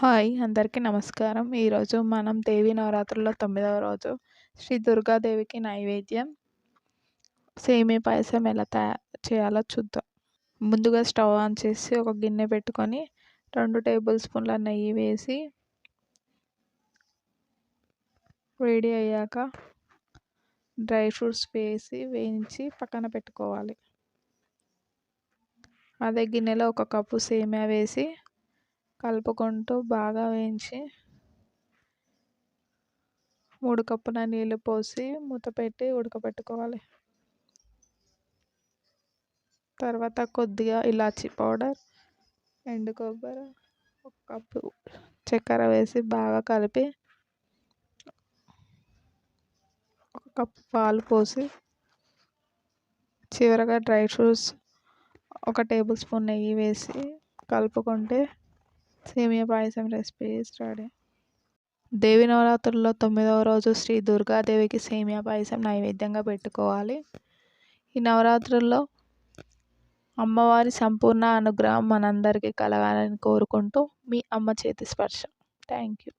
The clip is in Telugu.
హాయ్ అందరికీ నమస్కారం. ఈరోజు మనం దేవీ నవరాత్రుల్లో 9వ రోజు శ్రీ దుర్గాదేవికి నైవేద్యం సేమియా పాయసం ఎలా చేయాలో చూద్దాం. ముందుగా స్టవ్ ఆన్ చేసి ఒక గిన్నె పెట్టుకొని 2 టేబుల్ స్పూన్ల నెయ్యి వేసి వేడి అయ్యాక డ్రై ఫ్రూట్స్ వేసి వేయించి పక్కన పెట్టుకోవాలి. అదే గిన్నెలో 1 కప్పు సేమియా వేసి కలుపుకుంటూ బాగా వేయించి 3 కప్పుల నీళ్ళు పోసి మూత పెట్టి ఉడకబెట్టుకోవాలి. తర్వాత కొద్దిగా ఇలాచీ పౌడర్, ఎండు కొబ్బరి, 1 కప్పు చక్కెర వేసి బాగా కలిపి 1 కప్పు పాలు పోసి చివరగా డ్రై ఫ్రూట్స్ 1 టేబుల్ స్పూన్ నెయ్యి వేసి కలుపుకుంటే సేమియా పాయసం రెసిపీ రెడీ. దేవి నవరాత్రుల్లో 9వ రోజు శ్రీ దుర్గాదేవికి సేమియా పాయసం నైవేద్యంగా పెట్టుకోవాలి. ఈ నవరాత్రుల్లో అమ్మవారి సంపూర్ణ అనుగ్రహం మనందరికీ కలగాలని కోరుకుంటూ మీ అమ్మ చేతి స్పర్శ. Thank you.